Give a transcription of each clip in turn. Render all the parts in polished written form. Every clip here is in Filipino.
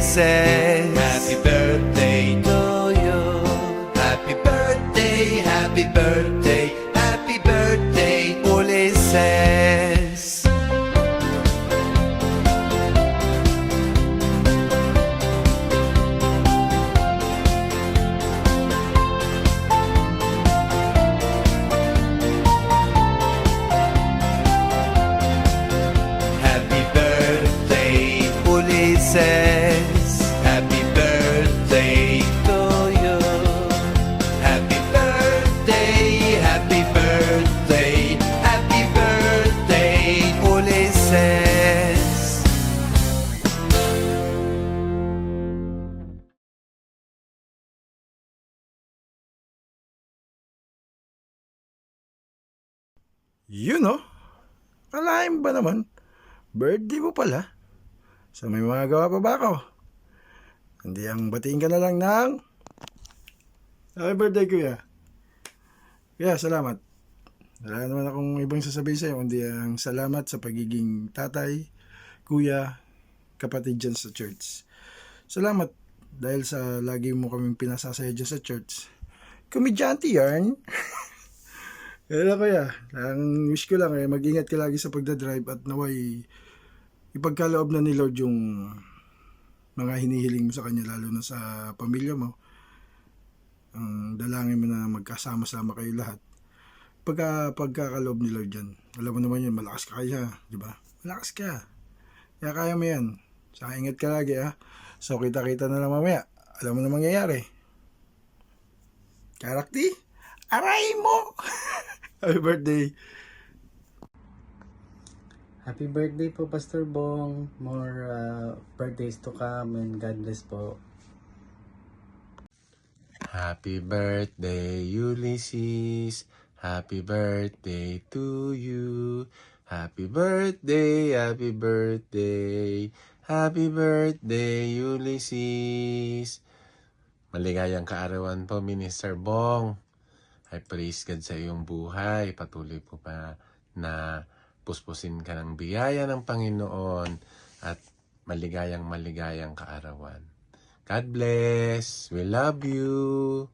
says, happy birthday to you. Happy birthday, happy birthday, happy birthday, Ulises. Happy birthday, Ulises. Happy birthday to you. Happy birthday, happy birthday, happy birthday, Ulises. Yun oh, kalahin ba naman? Birthday mo pala. So may mga gawa pa ba ako? Hindi ang batiin ka na lang ng happy birthday kuya. Kuya, salamat. Wala naman akong ibang sasabihin sa'yo kundi ang salamat sa pagiging tatay, kuya, kapatid dyan sa church. Salamat dahil sa lagi mo kaming pinasasaya dyan sa church. Komedyante yarn. Kaya lang kuya, ang wish ko lang mag-ingat ka lagi sa pagdadrive at naway ipagkaloob na ni Lord yung mga hinihiling mo sa Kanya, lalo na sa pamilya mo. Ang dalangin mo na magkasama-sama kayo lahat. Pagkakaloob ni Lord yan, alam mo naman yun, malakas ka kaya, di ba? Malakas ka. Kaya kaya mo yan. Saka ingat ka lagi ha. So kita-kita na lang mamaya. Alam mo na mangyayari. Karakti, aray mo! Happy birthday! Happy birthday po, Pastor Bong. More birthdays to come and God bless po. Happy birthday, Ulysses. Happy birthday to you. Happy birthday, happy birthday. Happy birthday, Ulysses. Maligayang kaarawan po, Minister Bong. I praise God sa iyong buhay. Patuloy po pa na puspusin ka ng biyaya ng Panginoon at maligayang kaarawan. God bless. We love you.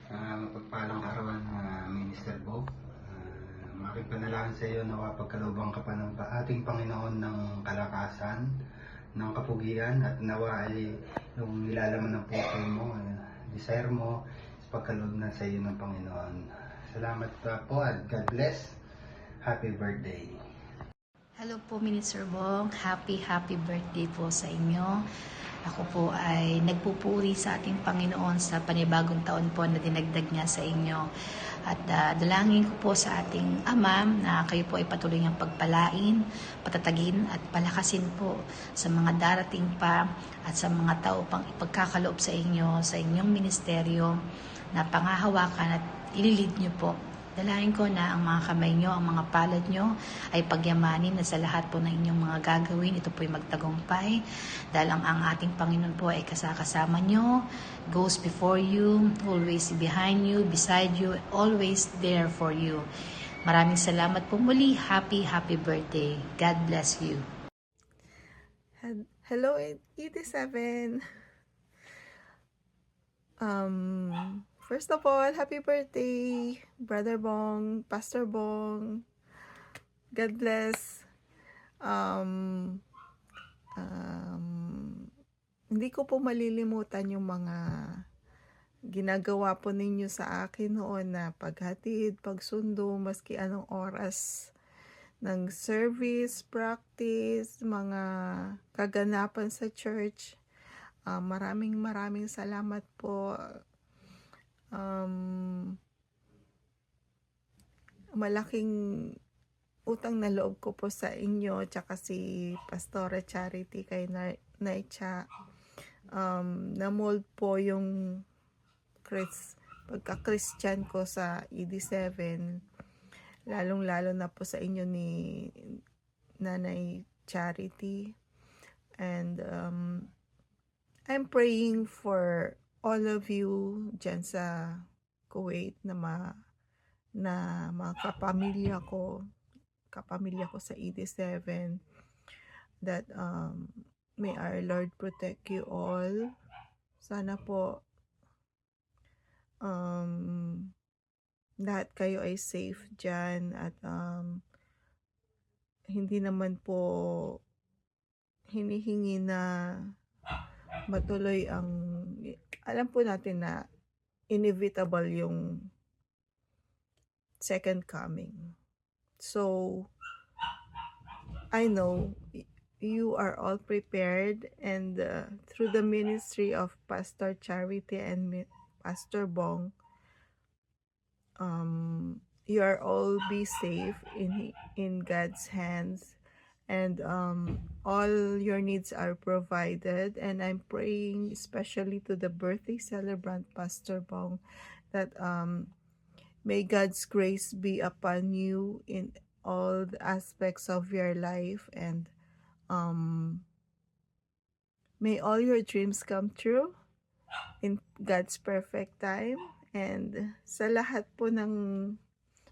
Mapagpalang arawan na Minister Bo. Makipanalangin sa iyo na pagkalubang ka pa ng ating Panginoon ng kalakasan, ng kapugian, at nawa ay yung nilalaman ng puso mo, desire mo, pagkaloob na sa iyo ng Panginoon. Salamat po at God bless. Happy birthday. Hello po, Minister Bong. Happy birthday po sa inyo. Ako po ay nagpupuri sa ating Panginoon sa panibagong taon po na dinagdag niya sa inyo. At dalangin ko po sa ating Ama na kayo po ay patuloy niyang pagpalain, patatagin at palakasin po sa mga darating pa at sa mga tao pang ipagkakaloob sa inyo, sa inyong ministeryo na pangahawakan at ililid niyo po. Dalangin ko na ang mga kamay nyo, ang mga palad nyo ay pagyamanin na sa lahat po ng inyong mga gagawin. Ito po ay magtagumpay dahil ang ating Panginoon po ay kasama nyo, goes before you, always behind you, beside you, always there for you. Maraming salamat po muli. Happy birthday. God bless you. Hello, 87. First of all, happy birthday, Brother Bong, Pastor Bong. God bless. Hindi ko po malilimutan yung mga ginagawa po ninyo sa akin noon na paghatid, pagsundo, maski anong oras ng service, practice, mga kaganapan sa church. Maraming salamat po. Malaking utang na loob ko po sa inyo tsaka si Pastora Charity kay Naicha. Namold po yung pagka-Christian ko sa ED7, lalong-lalo na po sa inyo ni Nanay Charity. And I'm praying for all of you dyan sa Kuwait na mga kapamilya ko sa ED7 that may our Lord protect you all. Sana po lahat kayo ay safe dyan at hindi naman po hinihingi na matuloy ang, alam po natin na inevitable yung second coming. So, I know you are all prepared, and through the ministry of Pastor Charity and Pastor Bong, you are all be safe in God's hands, and all your needs are provided. And I'm praying especially to the birthday celebrant, Pastor Bong, that may God's grace be upon you in all the aspects of your life, and may all your dreams come true in God's perfect time. And sa lahat po ng,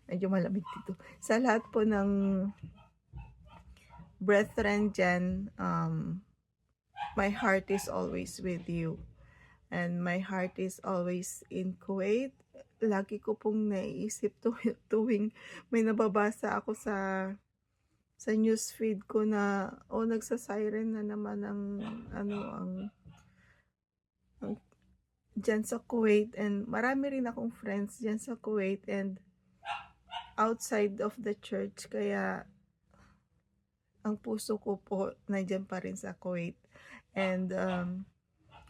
medyo malamig dito, sa lahat po ng brethren dyan, my heart is always with you. And my heart is always in Kuwait. Lagi ko pong naiisip tuwing may nababasa ako sa newsfeed ko na nagsa-siren na naman ang dyan sa Kuwait, and marami rin akong friends dyan sa Kuwait and outside of the church, kaya ang puso ko po nandiyan pa rin sa Kuwait. And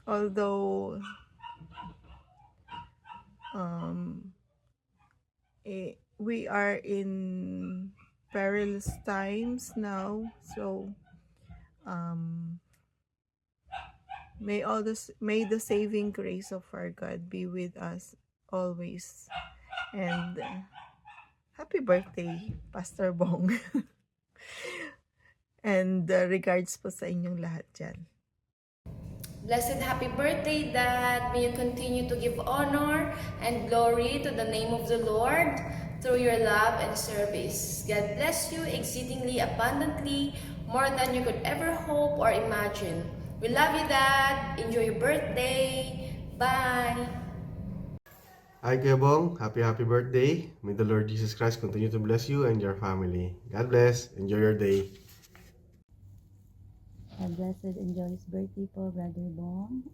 although we are in perilous times now, so may the saving grace of our God be with us always. And happy birthday, Pastor Bong. And regards po sa inyong lahat dyan. Blessed happy birthday, Dad. May you continue to give honor and glory to the name of the Lord through your love and service. God bless you exceedingly abundantly, more than you could ever hope or imagine. We love you, Dad. Enjoy your birthday. Bye. Hi, Kuya Bong. Happy birthday. May the Lord Jesus Christ continue to bless you and your family. God bless. Enjoy your day. A blessed and joyous birthday po, Brother Bong.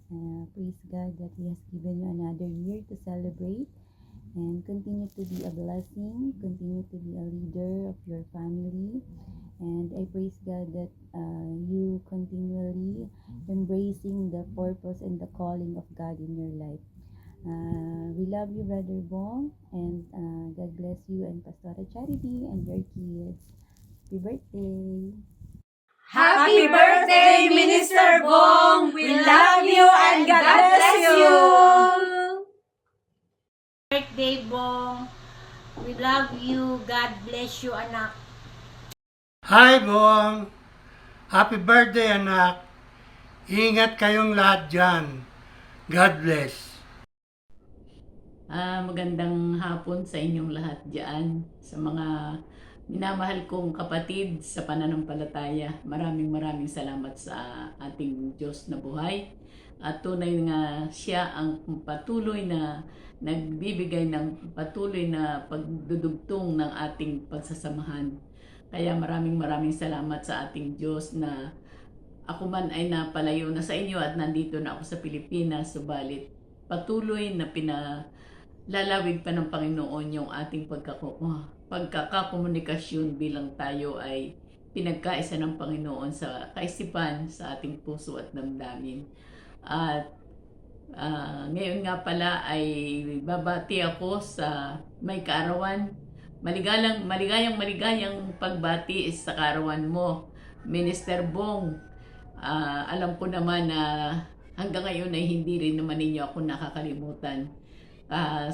Praise God that He has given you another year to celebrate, and continue to be a blessing, continue to be a leader of your family. And I praise God that you continually embracing the purpose and the calling of God in your life. We love you, Brother Bong, and God bless you and Pastor Charity and your kids. Happy birthday! Happy birthday, Minister Bong! We love you and God bless you! Birthday, Bong! We love you. God bless you, anak. Hi, Bong! Happy birthday, anak! Ingat kayong lahat dyan. God bless! Magandang hapon sa inyong lahat dyan, sa mga minamahal kong kapatid sa pananampalataya. Maraming salamat sa ating Diyos na buhay. At tunay nga siya ang patuloy na nagbibigay ng patuloy na pagdudugtong ng ating pagsasamahan. Kaya maraming salamat sa ating Diyos na ako man ay napalayo na sa inyo at nandito na ako sa Pilipinas, subalit patuloy na lalawig pa ng Panginoon yung ating pagkakakomunikasyon bilang tayo ay pinagkaisa ng Panginoon sa kaisipan, sa ating puso at damdamin. At ngayon nga pala ay babati ako sa may kaarawan. Maligayang pagbati sa kaarawan mo, Minister Bong. Alam ko naman na hanggang ngayon ay hindi rin naman ninyo ako nakakalimutan.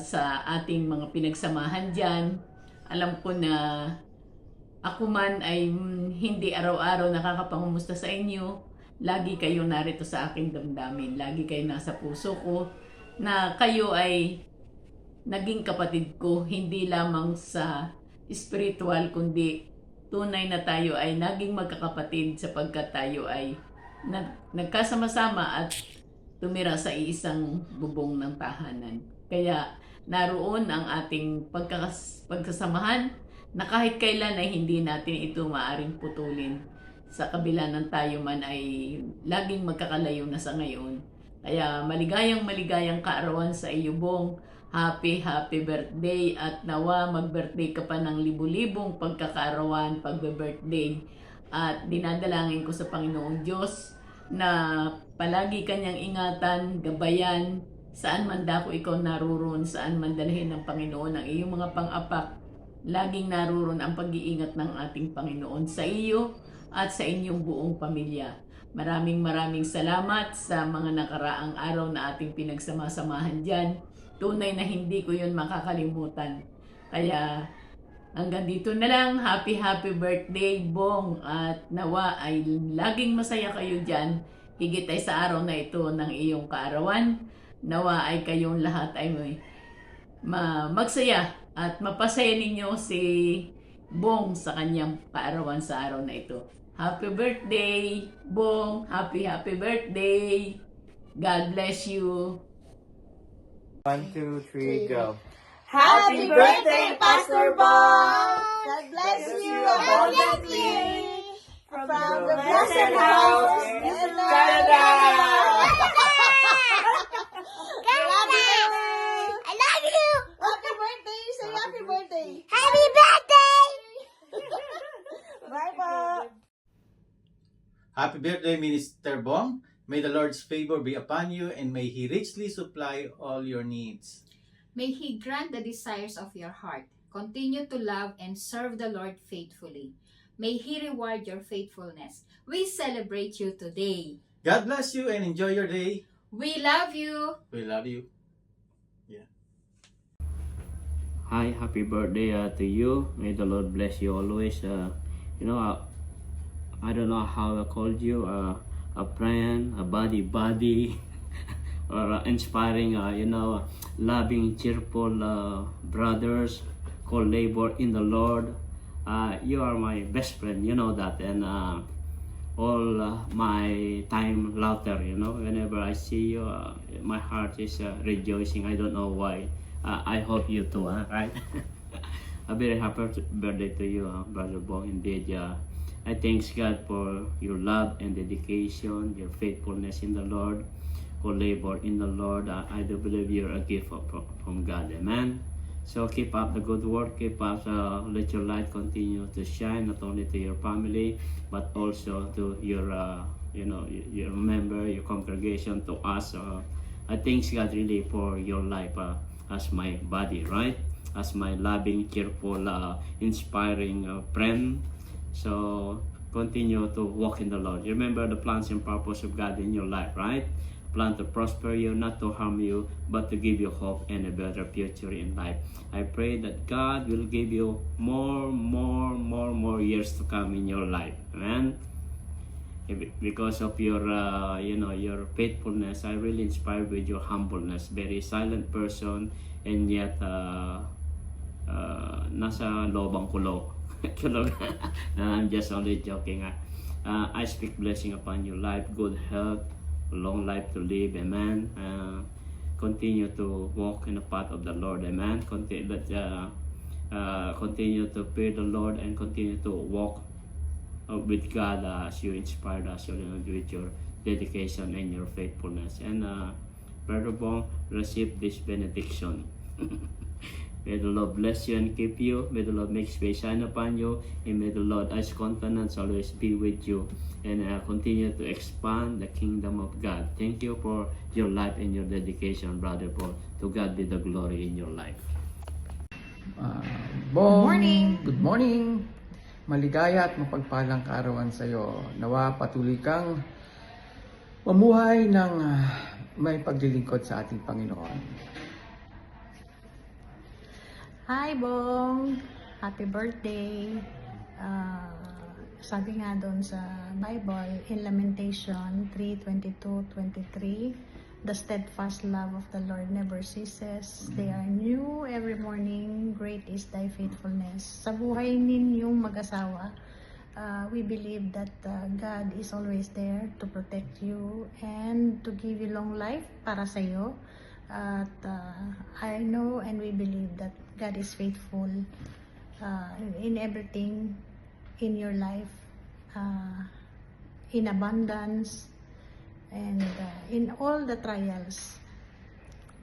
Sa ating mga pinagsamahan dyan, alam ko na ako man ay hindi araw-araw nakakapangumusta sa inyo. Lagi kayo narito sa aking damdamin. Lagi kayo nasa puso ko, na kayo ay naging kapatid ko, hindi lamang sa spiritual, kundi tunay na tayo ay naging magkakapatid sapagkat tayo ay nagkasama-sama at tumira sa iisang bubong ng tahanan. Kaya naroon ang ating pagkasamahan na kahit kailan ay hindi natin ito maaaring putulin. Sa kabila ng tayo man ay laging magkakalayo na sa ngayon. Kaya maligayang kaarawan sa iyo, Bong. Happy birthday at nawa mag-birthday ka pa ng libu-libong pagkakaarawan, pagbe-birthday. At dinadalangin ko sa Panginoong Diyos na palagi kanyang ingatan, gabayan, saan man dako ikaw naroon, saan man dalhin ng Panginoon ang iyong mga pang-apak. Laging naroon ang pag-iingat ng ating Panginoon sa iyo at sa inyong buong pamilya. Maraming salamat sa mga nakaraang araw na ating pinagsama-samahan dyan. Tunay na hindi ko yun makakalimutan. Kaya hanggang dito na lang. Happy birthday, Bong. At nawa ay laging masaya kayo dyan. Higit ay sa araw na ito ng iyong kaarawan. Nawa ay kayong lahat ay magsaya at mapasaya ninyo si Bong sa kanyang kaarawan sa araw na ito. Happy birthday, Bong. Happy birthday. God bless you. 1, 2, 3, go. Happy birthday, Pastor Bong! God bless you abundantly from the blessed house in Canada! I love you! Happy birthday! Say happy birthday! Happy birthday! Bye po! Happy birthday, Minister Bong. May the Lord's favor be upon you and may He richly supply all your needs. May He grant the desires of your heart. Continue to love and serve the Lord faithfully. May He reward your faithfulness. We celebrate you today. God bless you and enjoy your day. We love you. We love you. Hi, happy birthday to you. May the Lord bless you always. I don't know how I called you. A friend, a buddy, or inspiring, loving, cheerful brothers, co-labor in the Lord. You are my best friend, you know that, and all my time laughter, whenever I see you, my heart is rejoicing. I don't know why. I hope you too, right? A very happy birthday to you, Brother Bong. Indeed, I thank God for your love and dedication, your faithfulness in the Lord, co-labor in the Lord. I do believe you're a gift from God. Amen. So keep up the good work. Keep up. Let your light continue to shine, not only to your family, but also to your, your member, your congregation, to us. I thank God really for your life as my buddy, right? As my loving, cheerful, inspiring friend. So continue to walk in the Lord. Remember the plans and purpose of God in your life, right? Plan to prosper you, not to harm you, but to give you hope and a better future in life. I pray that God will give you more years to come in your life. Amen. Because of your, your faithfulness, I really inspired with your humbleness. Very silent person, and yet nasa lobang kulo. I'm just only joking. I speak blessing upon your life, good health, long life to live. Amen. Continue to walk in the path of the Lord. Amen. Continue to fear the Lord and continue to walk with God as you inspired us with your dedication and your faithfulness. And Brother Bong, receive this benediction. May the Lord bless you and keep you. May the Lord make his face shine upon you. And may the Lord His countenance always be with you. And continue to expand the kingdom of God. Thank you for your life and your dedication, Brother Paul. To God be the glory in your life. Bong, good morning. Maligaya at mapagpalang kaarawan sa iyo. Nawa patuloy kang mamuhay ng may paglilingkod sa ating Panginoon. Hi, Bong! Happy birthday! Sabi nga doon sa Bible, in Lamentation 3:22-23, the steadfast love of the Lord never ceases. They are new every morning. Great is thy faithfulness. Sa buhay ninyong mag-asawa, We believe that God is always there to protect you and to give you long life para sa iyo. At I know and we believe that God is faithful in everything in your life, in abundance, and in all the trials.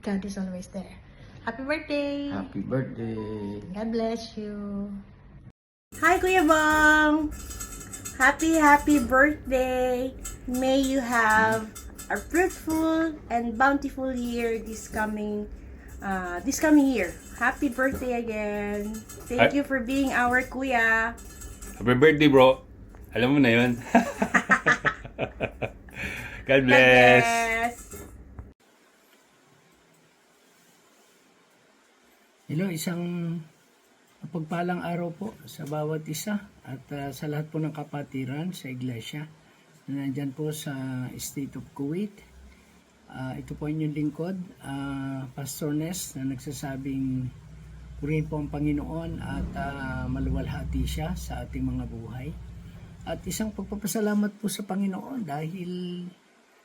God is always there. Happy birthday! Happy birthday! God bless you! Hi, Kuya Bong! Happy birthday! May you have a fruitful and bountiful year this coming year. Happy birthday again! Thank you for being our Kuya. Happy birthday, bro. Alam mo na yun. God bless. Hello, isang mapagpalang araw po sa bawat isa at sa lahat po ng kapatiran sa iglesia na nandyan po sa State of Kuwait. Ito po inyong lingkod, Pastor Ness, na nagsasabing purihin po ang Panginoon at maluwalhati siya sa ating mga buhay. At isang pagpapasalamat po sa Panginoon dahil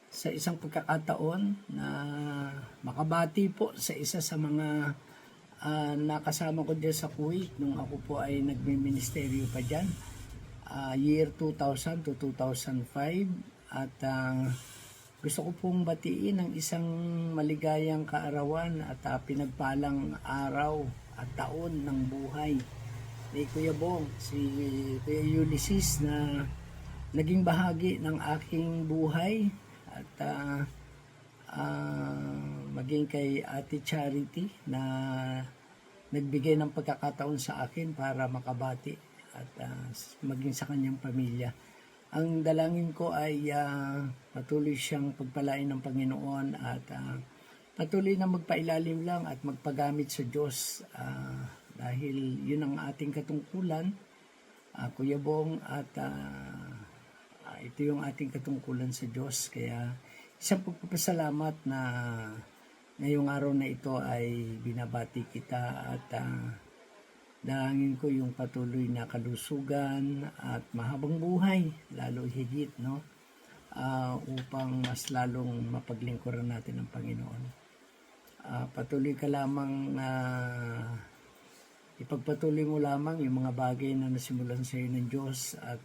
sa isang pagkakataon na makabati po sa isa sa mga nakasama ko dyan sa Kuwait nung ako po ay nagme-ministeryo pa dyan, year 2000 to 2005. At gusto ko pong batiin ng isang maligayang kaarawan at pinagpalang araw at taon ng buhay ni Kuya Bong, si Kuya Ulysses, na naging bahagi ng aking buhay, at maging kay Ate Charity na nagbigay ng pagkakataon sa akin para makabati at maging sa kanyang pamilya. Ang dalangin ko ay patuloy siyang pagpalain ng Panginoon at patuloy na magpailalim lang at magpagamit sa Diyos dahil yun ang ating katungkulan, Kuya Bong, at ito yung ating katungkulan sa Diyos. Kaya isang pagpapasalamat na ngayong araw na ito ay binabati kita at dalangin ko yung patuloy na kalusugan at mahabang buhay, lalo higit, no? Upang mas lalong mapaglingkuran natin ang Panginoon. Patuloy ka lamang ipagpatuloy mo lamang yung mga bagay na nasimulan sa iyo ng Diyos, at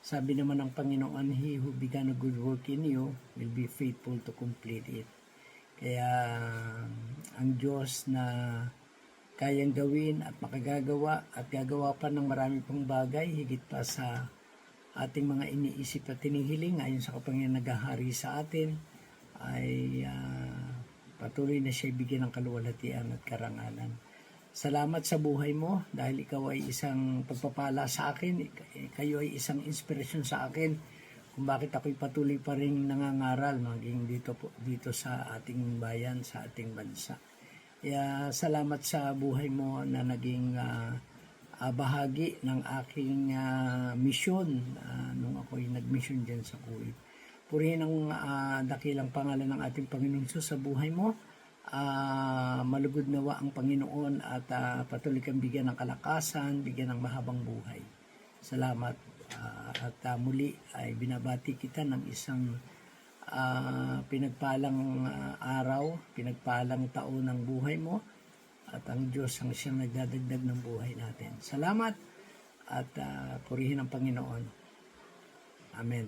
sabi naman ng Panginoon, He who began a good work in you will be faithful to complete it. Kaya ang Diyos na kayang gawin at makagagawa at gagawa pa ng marami pang bagay, higit pa sa ating mga iniisip at tinihiling ayon sa kapangyarihan naghahari sa atin, ay patuloy na siya bigyan ng kaluwalhatian at karangalan. Salamat sa buhay mo dahil ikaw ay isang pagpapala sa akin, kayo ay isang inspirasyon sa akin kung bakit ako'y patuloy pa rin nangangaral maging dito sa ating bayan, sa ating bansa. Kaya salamat sa buhay mo na naging bahagi ng aking misyon nung ako'y nagmisyon dyan sa Kuwait. Purihin ang dakilang pangalan ng ating Panginoon sa buhay mo. Malugod nawa ang Panginoon at patuloy kang bigyan ng kalakasan, bigyan ng mahabang buhay. Salamat. At muli ay binabati kita ng isang pinagpalang araw, pinagpalang taon ng buhay mo, at ang Diyos ang siyang nagdadagdag ng buhay natin. Salamat at purihin ang Panginoon. Amen.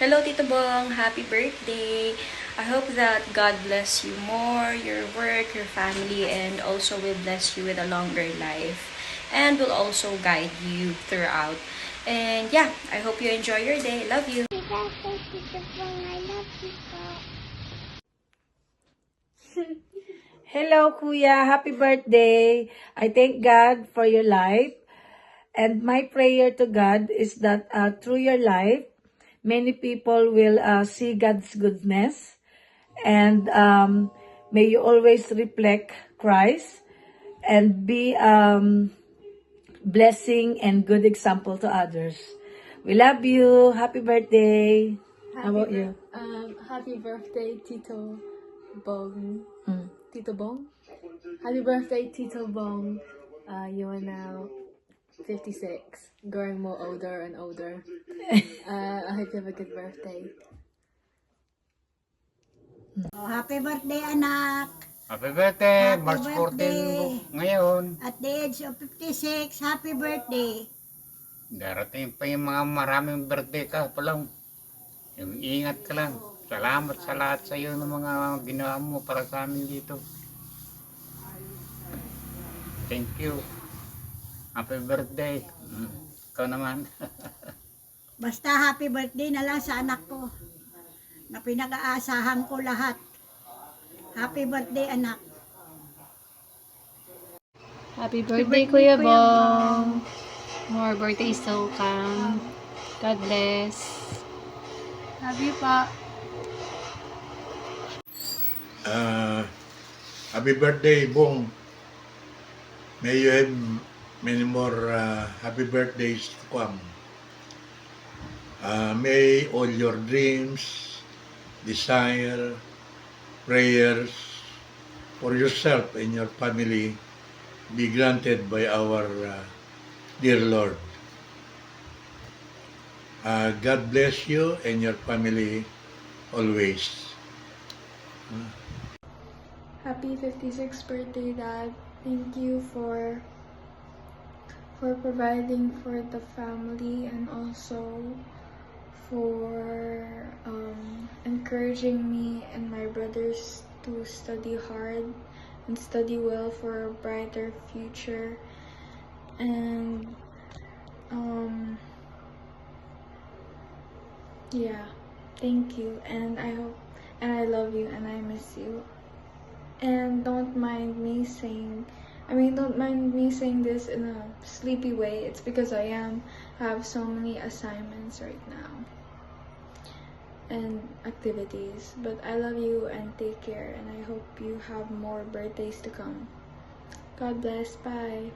Hello, Tito Bong. Happy birthday. I hope that God bless you more, your work, your family, and also will bless you with a longer life and will also guide you throughout. And yeah, I hope you enjoy your day. Love you. Hello, Kuya. Happy birthday. I thank God for your life. And my prayer to God is that through your life, many people will see God's goodness, and may you always reflect Christ and be blessing and good example to others. We love you. Happy birthday. How about you? Happy birthday, Tito Bong. Tito Bong? Happy birthday, Tito Bong. You wanna 56. Growing more older and older. I hope you have a good birthday. Happy birthday, anak! Happy birthday! Happy March 14 birthday. ngayon. At the age of 56, happy birthday! Darating pa yung mga maraming birthday ka pa lang. Yung ingat ka lang. Salamat sa lahat sa iyo ng mga ginawa mo para sa amin dito. Thank you. Happy birthday. Ikaw naman. Basta happy birthday na lang sa anak ko. Na pinag-aasahan ko lahat. Happy birthday, anak. Happy birthday, Kuya Bong. More birthdays to come. God bless. Love you pa. Happy birthday, Bong. May you have many more happy birthdays to come. May all your dreams, desire, prayers for yourself and your family be granted by our dear Lord. God bless you and your family always. Happy 56th birthday, Dad. Thank you for providing for the family and also for encouraging me and my brothers to study hard and study well for a brighter future. And yeah, thank you, and I hope and I love you and I miss you. And don't mind me saying this in a sleepy way. It's because I have so many assignments right now and activities. But I love you and take care, and I hope you have more birthdays to come. God bless. Bye.